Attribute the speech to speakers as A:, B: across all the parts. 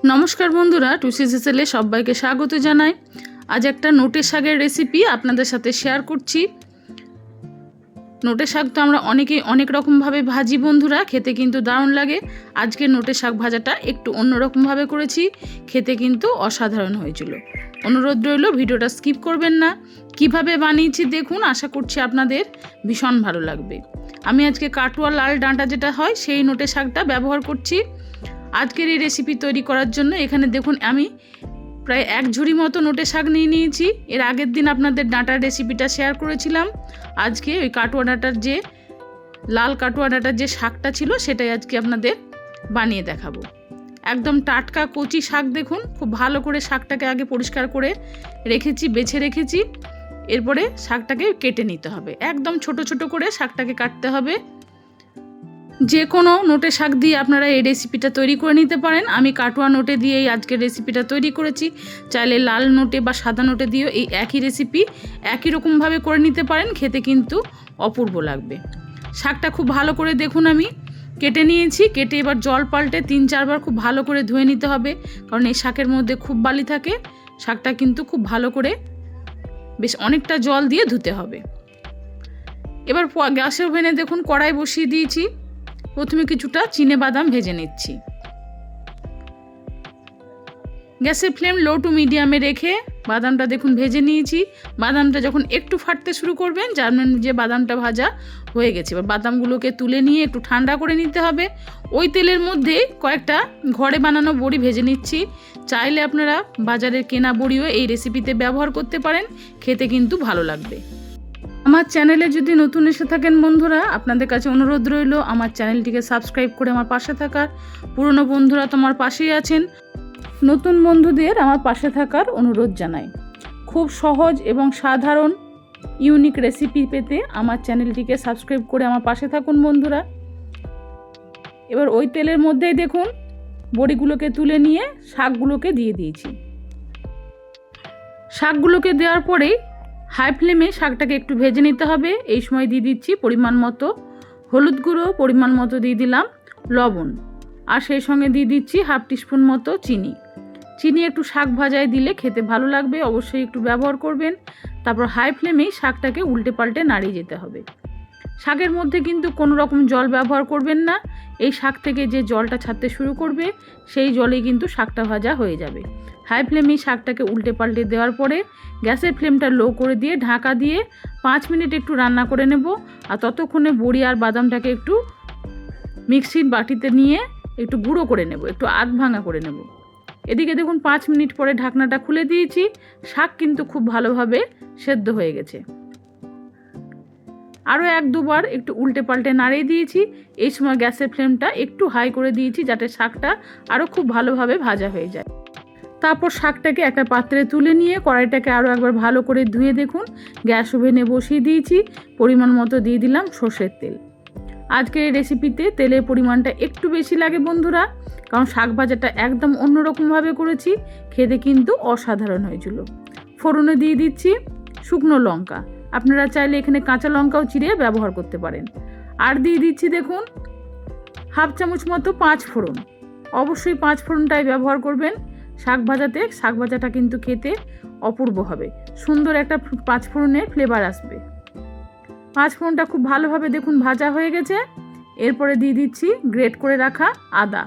A: নমস্কার বন্ধুরা, টুসিসেলে সবাইকে স্বাগত জানাই। আজ একটা নোটে শাকের রেসিপি আপনাদের সাথে শেয়ার করছি। নোটে শাক তো আমরা অনেকেই অনেক রকমভাবে ভাজি বন্ধুরা, খেতে কিন্তু দারুণ লাগে। আজকে নোটে শাক ভাজাটা একটু অন্যরকমভাবে করেছি, খেতে কিন্তু অসাধারণ হয়েছিল। অনুরোধ রইল ভিডিওটা স্কিপ করবেন না। কিভাবে বানিয়েছি দেখুন, আশা করছি আপনাদের ভীষণ ভালো লাগবে। আমি আজকে কাটুয়া লাল ডাঁটা যেটা হয় সেই নোটে শাকটা ব্যবহার করছি। আজকের এই রেসিপি তৈরি করার জন্য এখানে দেখুন আমি প্রায় 1 ঝুড়ি মতো নোটে শাক নিয়ে নিয়েছি। এর আগের দিন আপনাদের ডাঁটার রেসিপিটা শেয়ার করেছিলাম। আজকে ওই কাটুয়া ডাঁটার যে লাল কাটুয়া ডাঁটার যে শাকটা ছিল সেটাই আজকে আপনাদের বানিয়ে দেখাবো। একদম টাটকা কচি শাক দেখুন, খুব ভালো করে শাকটাকে আগে পরিষ্কার করে রেখেছি, বেছে রেখেছি। এরপরে শাকটাকে কেটে নিতে হবে, একদম ছোট ছোট করে শাকটাকে কাটতে হবে। যে কোনো নোটে শাক দিয়ে আপনারা এই রেসিপিটা তৈরি করে নিতে পারেন। আমি কাটুয়া নোটে দিয়েই আজকের রেসিপিটা তৈরি করেছি। চাইলে লাল নোটে বা সাদা নোটে দিয়েও এই একই রেসিপি একই রকমভাবে করে নিতে পারেন, খেতে কিন্তু অপূর্ব লাগবে। শাকটা খুব ভালো করে দেখুন আমি কেটে নিয়েছি। কেটে এবার জল পাল্টে 3-4 বার খুব ভালো করে ধুয়ে নিতে হবে, কারণ এই শাকের মধ্যে খুব বালি থাকে। শাকটা কিন্তু খুব ভালো করে বেশ অনেকটা জল দিয়ে ধুতে হবে। এবার গ্যাসের ওভেনে দেখুন কড়াই বসিয়ে দিয়েছি। প্রথমে কিছুটা চিনে বাদাম ভেজে নিচ্ছি। গ্যাসের ফ্লেম লো টু মিডিয়ামে রেখে বাদামটা দেখুন ভেজে নিয়েছি। বাদামটা যখন একটু ফাটতে শুরু করবেন জানবেন যে বাদামটা ভাজা হয়ে গেছে। এবার বাদামগুলোকে তুলে নিয়ে একটু ঠান্ডা করে নিতে হবে। ওই তেলের মধ্যে কয়েকটা ঘরে বানানো বড়ি ভেজে নিচ্ছি। চাইলে আপনারা বাজারের কেনা বড়িও এই রেসিপিতে ব্যবহার করতে পারেন, খেতে কিন্তু ভালো লাগবে। আমার চ্যানেলে যদি নতুন এসে থাকেন বন্ধুরা, আপনাদের কাছে অনুরোধ রইল আমার চ্যানেলটিকে সাবস্ক্রাইব করে আমার পাশে থাকার। পুরনো বন্ধুরা তো আমার পাশেই আছেন, নতুন বন্ধুদের আমার পাশে থাকার অনুরোধ জানাই। খুব সহজ এবং সাধারণ ইউনিক রেসিপি পেতে আমার চ্যানেলটিকে সাবস্ক্রাইব করে আমার পাশে থাকুন বন্ধুরা। এবার ওই তেলের মধ্যেই দেখুন বড়িগুলোকে তুলে নিয়ে শাকগুলোকে দিয়ে দিয়েছি। শাকগুলোকে দেওয়ার পরেই হাই ফ্লেমে শাকটাকে একটু ভেজে নিতে হবে। এই সময় দিয়ে দিচ্ছি পরিমাণ মতো হলুদ গুঁড়ো, পরিমাণ মতো দিয়ে দিলাম লবণ, আর সেই সঙ্গে দিয়ে দিচ্ছি 1/2 টিস্পুন মতো চিনি। চিনি একটু শাক ভাজায় দিলে খেতে ভালো লাগবে, অবশ্যই একটু ব্যবহার করবেন। তারপর হাই ফ্লেমেই শাকটাকে উল্টে পাল্টে নাড়িয়ে যেতে হবে। শাকের মধ্যে কিন্তু কোনো রকম জল ব্যবহার করবেন না। এই শাক থেকে যে জলটা ছাড়তে শুরু করবে সেই জলেই কিন্তু শাকটা ভাজা হয়ে যাবে। হাই ফ্লেমেই শাকটাকে উল্টে পাল্টে দেওয়ার পরে গ্যাসের ফ্লেমটা লো করে দিয়ে ঢাকা দিয়ে 5 মিনিট একটু রান্না করে নেব। আর ততক্ষণে বড়ি আর বাদামটাকে একটু মিক্সির বাটিতে নিয়ে একটু গুঁড়ো করে নেব, একটু আধ ভাঙা করে নেব। এদিকে দেখুন 5 মিনিট পরে ঢাকনাটা খুলে দিয়েছি। শাক কিন্তু খুব ভালোভাবে সেদ্ধ হয়ে গেছে। আরও 1-2 বার একটু উল্টে পাল্টে নাড়িয়ে দিয়েছি। এই সময় গ্যাসের ফ্লেমটা একটু হাই করে দিয়েছি যাতে শাকটা আরও খুব ভালোভাবে ভাজা হয়ে যায়। তারপর শাকটাকে একটা পাত্রে তুলে নিয়ে কড়াইটাকে আরও একবার ভালো করে ধুয়ে দেখুন গ্যাস ওভেনে বসিয়ে দিয়েছি। পরিমাণ মতো দিয়ে দিলাম সর্ষের তেল। আজকের এই রেসিপিতে তেলের পরিমাণটা একটু বেশি লাগে বন্ধুরা, কারণ শাক ভাজাটা একদম অন্যরকমভাবে করেছি, খেতে কিন্তু অসাধারণ হয়েছিল। ফোড়নে দিয়ে দিচ্ছি শুকনো লঙ্কা, আপনারা চাইলে এখানে কাঁচা লঙ্কাও চিড়ে ব্যবহার করতে পারেন। আর দিয়ে দিচ্ছি দেখুন 1/2 চামচ মতো 5 ফোড়ন। অবশ্যই 5 ফোড়নটাই ব্যবহার করবেন শাক ভাজাতে। শাক ভাজাটা কিন্তু খেতে অপূর্ব হবে, সুন্দর একটা 5 ফোড়নের ফ্লেভার আসবে। 5 ফোড়নটা খুব ভালোভাবে দেখুন ভাজা হয়ে গেছে। এরপরে দিয়ে দিচ্ছি গ্রেট করে রাখা আদা।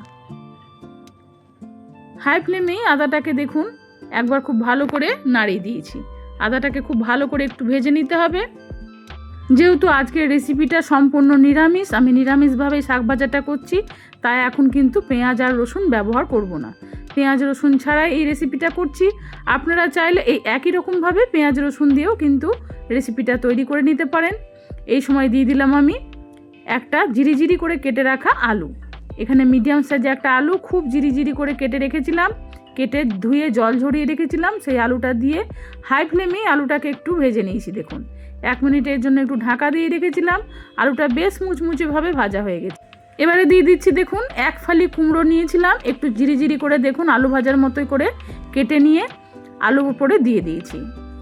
A: হাই ফ্লেমেই আদাটাকে দেখুন একবার খুব ভালো করে নাড়িয়ে দিয়েছি। আদাটাকে খুব ভালো করে একটু ভেজে নিতে হবে। যেহেতু আজকের রেসিপিটা সম্পূর্ণ নিরামিষ, আমি নিরামিষভাবেই শাক ভাজাটা করছি, তাই এখন কিন্তু পেঁয়াজ আর রসুন ব্যবহার করব না। পেঁয়াজ রসুন ছাড়াই এই রেসিপিটা করছি। আপনারা চাইলে এই একই রকমভাবে পেঁয়াজ রসুন দিয়েও কিন্তু রেসিপিটা তৈরি করে নিতে পারেন। এই সময় দিয়ে দিলাম আমি একটা জিরি করে কেটে রাখা আলু। এখানে মিডিয়াম সাইজে একটা আলু খুব জিরি করে কেটে রেখেছিলাম, কেটে ধুয়ে জল ঝরিয়ে রেখেছিলাম। সেই আলুটা দিয়ে হাই ফ্লেমেই আলুটাকে একটু ভেজে নিয়েছি। দেখুন 1 মিনিটের জন্য একটু ঢাকা দিয়ে রেখেছিলাম। আলুটা বেশ মুচমুচেভাবে ভাজা হয়ে গেছে। এবারে দিয়ে দিচ্ছি দেখুন 1 ফালি কুমড়ো নিয়েছিলাম, একটু জিরি করে দেখুন আলু ভাজার মতোই করে কেটে নিয়ে আলুর উপরে দিয়ে দিয়েছি।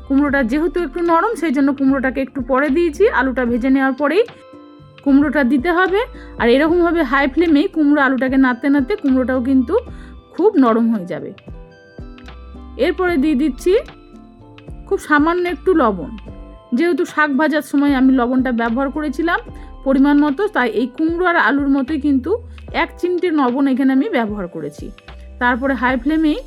A: কুমড়োটা যেহেতু একটু নরম সেই জন্য কুমড়োটাকে একটু পরে দিয়েছি। আলুটা ভেজে নেওয়ার পরেই কুমড়োটা দিতে হবে। আর এরকমভাবে হাই ফ্লেমেই কুমড়ো আলুটাকে নাড়তে নাড়তে কুমড়োটাও কিন্তু খুব নরম হয়ে যাবে। এরপরে দিয়ে দিচ্ছি খুব সামান্য একটু লবণ। যেহেতু শাক ভাজার সময় আমি লবণটা ব্যবহার করেছিলাম পরিমাণ মতো, তাই এই কুমড়ো আর আলুর মতোই কিন্তু 1 চিমটে লবণ এখানে আমি ব্যবহার করেছি। তারপরে হাই ফ্লেমেই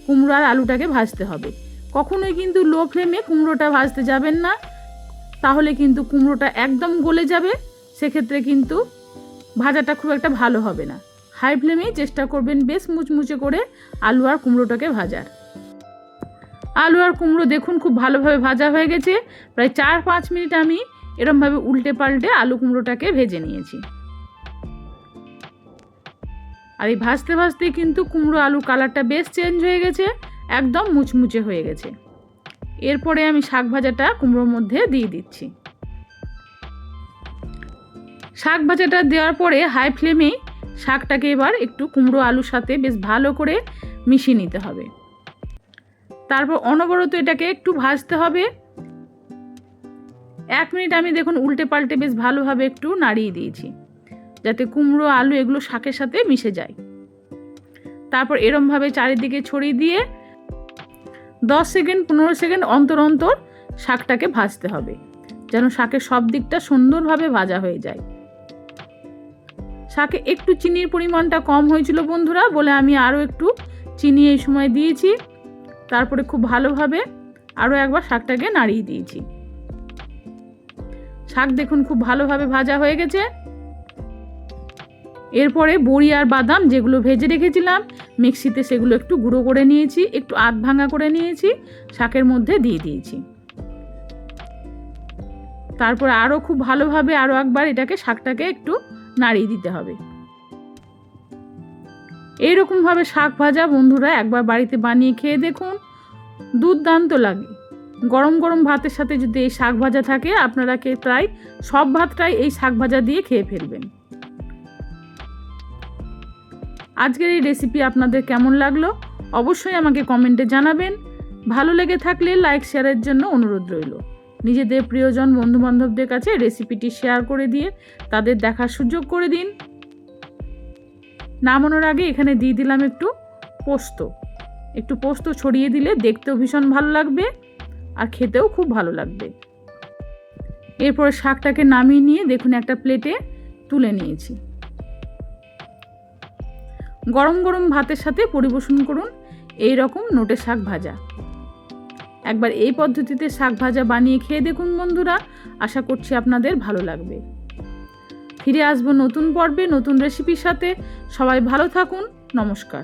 A: কুমড়ো আর আলুটাকে ভাজতে হবে। কখনোই কিন্তু লো ফ্লেমে কুমড়োটা ভাজতে যাবেন না, তাহলে কিন্তু কুমড়োটা একদম গলে যাবে, সেক্ষেত্রে কিন্তু ভাজাটা খুব একটা ভালো হবে না। হাই ফ্লেমেই চেষ্টা করবেন বেশ মুচমুচে করে আলু আর কুমড়োটাকে ভাজার। আলু আর কুমড়ো দেখুন খুব ভালোভাবে ভাজা হয়ে গেছে। প্রায় 4-5 মিনিট আমি এরমভাবে উল্টে পাল্টে আলু কুমড়োটাকে ভেজে নিয়েছি। আর এই ভাজতে ভাজতেই কিন্তু কুমড়ো আলু কালারটা বেশ চেঞ্জ হয়ে গেছে, একদম মুচমুচে হয়ে গেছে। এরপরে আমি শাক ভাজাটা কুমড়োর মধ্যে দিয়ে দিচ্ছি। শাক ভাজাটা দেওয়ার পরে হাই ফ্লেমে শাকটাকে এবার একটু কুমড়ো আলুর সাথে বেশ ভালো করে মিশিয়ে নিতে হবে। তারপর অনবরত এটাকে একটু ভাজতে হবে। 1 মিনিট আমি দেখুন উল্টে পাল্টে বেশ ভালোভাবে একটু নাড়িয়ে দিয়েছি, যাতে কুমড়ো আলু এগুলো শাকের সাথে মিশে যায়। তারপর এরমভাবে চারিদিকে ছড়িয়ে দিয়ে 10 সেকেন্ড 15 সেকেন্ড অন্তর অন্তর শাকটাকে ভাজতে হবে, যেন শাকের সব দিকটা সুন্দরভাবে ভাজা হয়ে যায়। শাকে একটু চিনির পরিমাণটা কম হয়েছিল বন্ধুরা, বলে আমি আরও একটু চিনি এই সময় দিয়েছি। তারপরে খুব ভালোভাবে আরও একবার শাকটাকে নাড়িয়ে দিয়েছি। শাক দেখুন খুব ভালোভাবে ভাজা হয়ে গেছে। এরপরে বড়ি আর বাদাম যেগুলো ভেজে রেখেছিলাম মিক্সিতে, সেগুলো একটু গুঁড়ো করে নিয়েছি, একটু আধ ভাঙা করে নিয়েছি, শাকের মধ্যে দিয়ে দিয়েছি। তারপর আরও খুব ভালোভাবে আরও একবার এটাকে শাকটাকে একটু নাড়িয়ে দিতে হবে। এইরকমভাবে শাক ভাজা বন্ধুরা একবার বাড়িতে বানিয়ে খেয়ে দেখুন, দুর্দান্ত লাগে। গরম গরম ভাতের সাথে যদি এই শাক ভাজা থাকে, আপনারা প্রায় সব ভাতটাই এই শাক ভাজা দিয়ে খেয়ে ফেলবেন। আজকের এই রেসিপি আপনাদের কেমন লাগলো অবশ্যই আমাকে কমেন্টে জানাবেন। ভালো লেগে থাকলে লাইক শেয়ারের জন্য অনুরোধ রইল। নিজেদের প্রিয়জন বন্ধুবান্ধবদের কাছে রেসিপিটি শেয়ার করে দিয়ে তাদের দেখার সুযোগ করে দিন। নামানোর আগে এখানে দিয়ে দিলাম একটু পোস্ত ছড়িয়ে দিলে দেখতেও ভীষণ ভালো লাগবে আর খেতেও খুব ভালো লাগবে। এরপরে শাকটাকে নামিয়ে নিয়ে দেখুন একটা প্লেটে তুলে নিয়েছি। গরম গরম ভাতের সাথে পরিবেশন করুন এই রকম নোটে শাক ভাজা। একবার এই পদ্ধতিতে শাক ভাজা বানিয়ে খেয়ে দেখুন বন্ধুরা, আশা করছি আপনাদের ভালো লাগবে। ফিরে আসবো নতুন পর্বে নতুন রেসিপির সাথে। সবাই ভালো থাকুন, নমস্কার।